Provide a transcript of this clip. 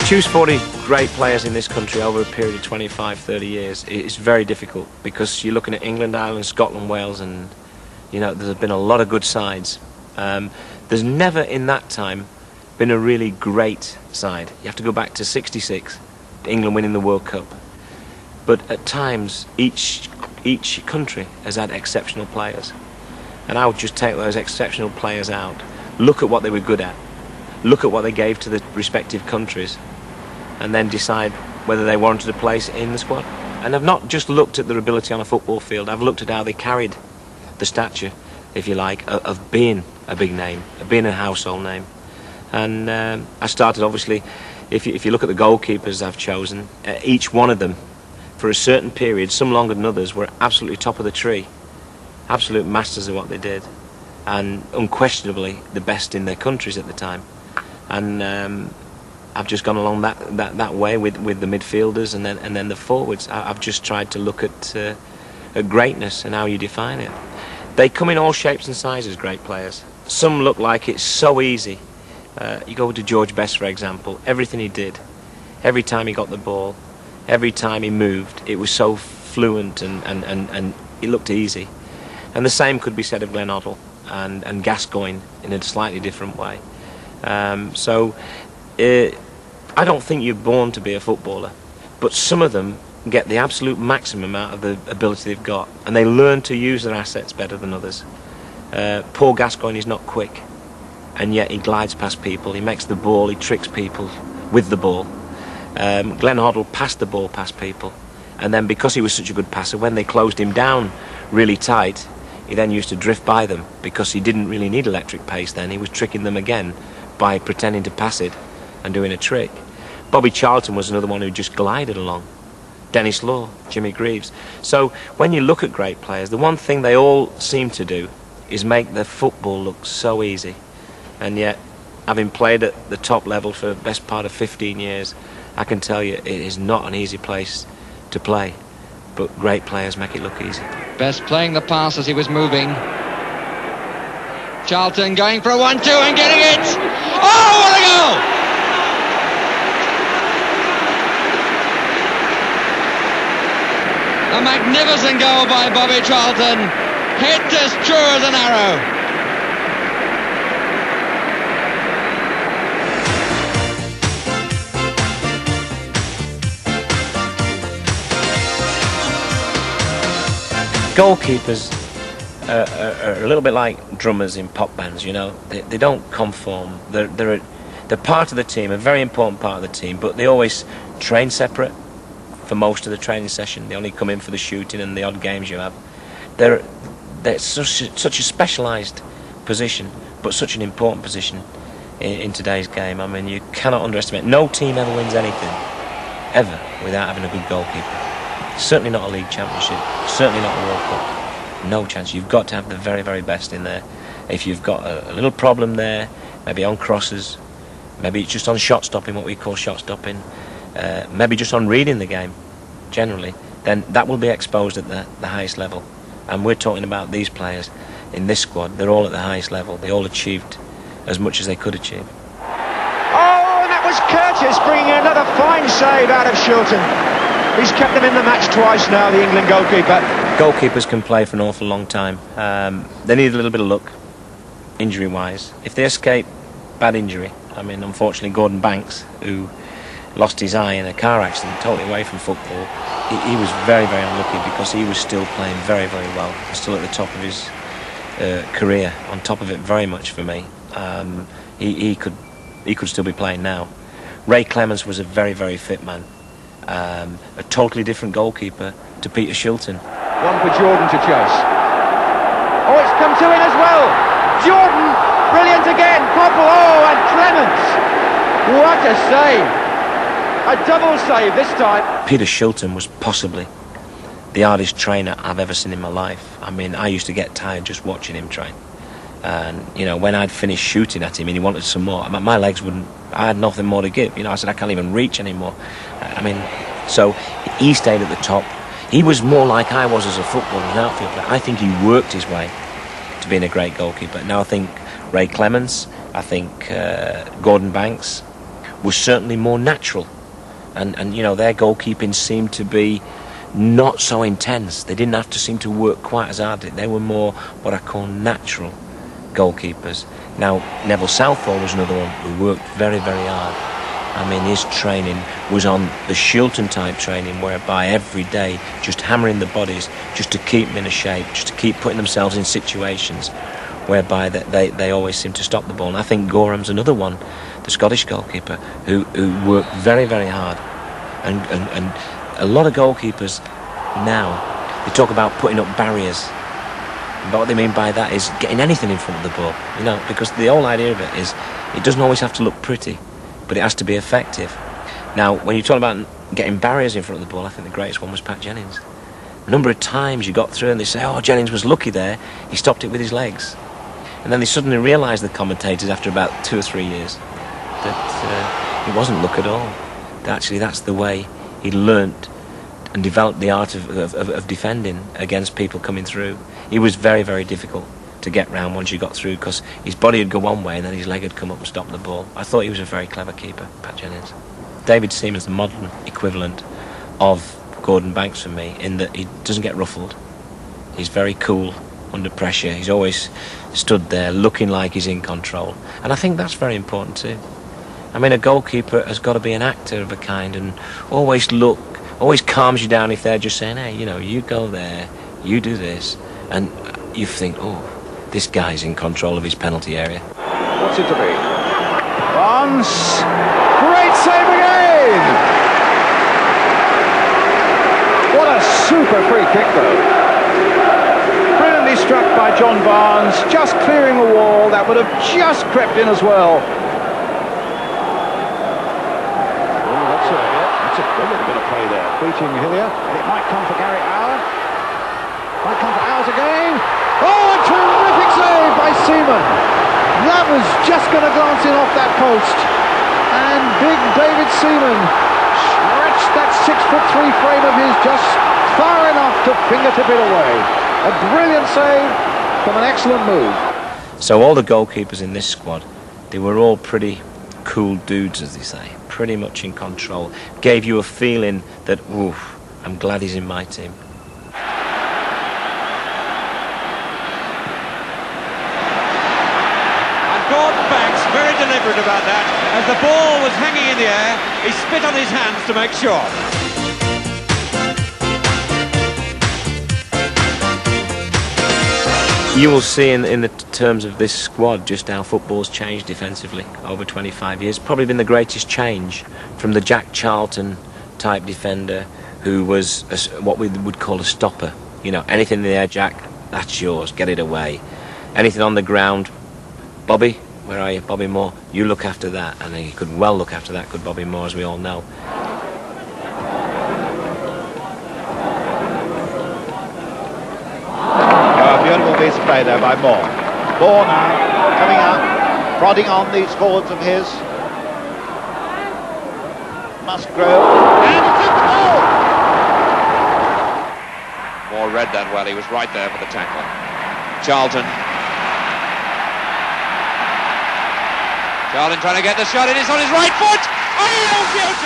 choose 40 great players in this country over a period of 25, 30 years, it's very difficult because you're looking at England, Ireland, Scotland, Wales, and you know there's been a lot of good sides. There's never in that time been a really great side. You have to go back to '66, England winning the World Cup. But at times, each country has had exceptional players, and I would just take those exceptional players out, look at what they were good at, look at what they gave to the respective countries, and then decide whether they warranted a place in the squad. And I've not just looked at their ability on a football field, I've looked at how they carried the stature, if you like, of being a big name, of being a household name. And I started, obviously, if you look at the goalkeepers I've chosen, each one of them, for a certain period, some longer than others, were absolutely top of the tree, absolute masters of what they did, and unquestionably the best in their countries at the time. And I've just gone along that way with the midfielders and then the forwards. I've just tried to look at greatness and how you define it. They come in all shapes and sizes, great players. Some look like it's so easy. You go to George Best, for example. Everything he did, every time he got the ball, every time he moved, it was so fluent and it looked easy. And the same could be said of Glenn Hoddle and Gascoigne in a slightly different way. I don't think you're born to be a footballer, but some of them get the absolute maximum out of the ability they've got, and they learn to use their assets better than others. Paul Gascoigne is not quick, and yet he glides past people, he makes the ball, he tricks people with the ball. Glenn Hoddle passed the ball past people, and then because he was such a good passer, when they closed him down really tight, he then used to drift by them because he didn't really need electric pace then. He was tricking them again by pretending to pass it and doing a trick. Bobby Charlton was another one who just glided along. Dennis Law, Jimmy Greaves. So when you look at great players, the one thing they all seem to do is make their football look so easy. And yet, having played at the top level for the best part of 15 years, I can tell you it is not an easy place to play. But great players make it look easy. Best playing the pass as he was moving. Charlton going for a 1-2 and getting it! Oh, what a goal! A magnificent goal by Bobby Charlton. Hit as true as an arrow. Goalkeepers are a little bit like drummers in pop bands, you know. They don't conform. They're part of the team, a very important part of the team, but they always train separate for most of the training session. They only come in for the shooting and the odd games you have. They're such a specialised position, but such an important position in today's game. I mean, you cannot underestimate. No team ever wins anything, ever, without having a good goalkeeper. Certainly not a league championship, certainly not a World Cup. No chance. You've got to have the very, very best in there. If you've got a little problem there, maybe on crosses, maybe it's just on shot stopping, what we call shot stopping, maybe just on reading the game generally, then that will be exposed at the highest level. And we're talking about these players in this squad. They're all at the highest level. They all achieved as much as they could achieve. Oh, and that was Curtis bringing another fine save out of Shilton. He's kept them in the match twice now, the England goalkeeper. Goalkeepers can play for an awful long time. They need a little bit of luck, injury-wise. If they escape bad injury, I mean, unfortunately, Gordon Banks, who lost his eye in a car accident, totally away from football, he was very, very unlucky because he was still playing very, very well, still at the top of his career, on top of it very much for me. He could still be playing now. Ray Clemence was a very, very fit man. A totally different goalkeeper to Peter Shilton. One for Jordan to chase. Oh, it's come to in as well. Jordan, brilliant again. Popple, oh, and Clements. What a save. A double save this time. Peter Shilton was possibly the hardest trainer I've ever seen in my life. I mean, I used to get tired just watching him train. And, you know, when I'd finished shooting at him and he wanted some more, my legs wouldn't, I had nothing more to give. You know, I said, I can't even reach anymore. I mean, so he stayed at the top. He was more like I was as a footballer, an outfield player. I think he worked his way to being a great goalkeeper. Now I think Ray Clemence, I think Gordon Banks, was certainly more natural. And you know, their goalkeeping seemed to be not so intense. They didn't have to seem to work quite as hard. They were more what I call natural goalkeepers. Now, Neville Southall was another one who worked very, very hard. I mean, his training was on the Shilton type training, whereby every day just hammering the bodies just to keep them in a shape, just to keep putting themselves in situations whereby they always seem to stop the ball. And I think Gorham's another one, the Scottish goalkeeper, who worked very, very hard. And a lot of goalkeepers now, they talk about putting up barriers. But what they mean by that is getting anything in front of the ball, you know, because the whole idea of it is it doesn't always have to look pretty, but it has to be effective. Now, when you talk about getting barriers in front of the ball, I think the greatest one was Pat Jennings. A number of times you got through and they say, oh, Jennings was lucky there, he stopped it with his legs. And then they suddenly realised, the commentators, after about 2 or 3 years, that it wasn't luck at all. That actually, that's the way he learnt and developed the art of defending against people coming through. He was very, very difficult to get round once you got through, because his body would go one way and then his leg would come up and stop the ball. I thought he was a very clever keeper, Pat Jennings. David Seaman's the modern equivalent of Gordon Banks for me, in that he doesn't get ruffled. He's very cool under pressure. He's always stood there looking like he's in control. And I think that's very important too. I mean, a goalkeeper has got to be an actor of a kind and always calms you down if they're just saying, hey, you know, you go there, you do this, and you think, oh, this guy's in control of his penalty area. What's it to be? Barnes, great save again! What a super free kick though. Brilliantly struck by John Barnes, just clearing a wall that would have just crept in as well. That's a brilliant bit of play there, beating Hillier, and it might come for Gary Hour. Might come for Hours again. Oh, a terrific save by Seaman. That was just going to glance in off that post. And big David Seaman stretched that 6'3" frame of his just far enough to fingertip it away. A brilliant save from an excellent move. So all the goalkeepers in this squad, they were all pretty cool dudes, as they say, pretty much in control. Gave you a feeling that, oof, I'm glad he's in my team. Gordon Banks, very deliberate about that. As the ball was hanging in the air, he spit on his hands to make sure. You will see in the terms of this squad just how football's changed defensively over 25 years. Probably been the greatest change from the Jack Charlton type defender, who was what we would call a stopper. You know, anything in the air, Jack, that's yours, get it away. Anything on the ground, Bobby, where are you? Bobby Moore, you look after that. And he could well look after that, could Bobby Moore, as we all know. Beautiful piece of play there by Moore. Moore now, coming up, prodding on these forwards of his. Musgrove, and it's in the goal! Moore read that well, he was right there for the tackle. Charlton trying to get the shot in, it's on his right foot! Oh, beauty!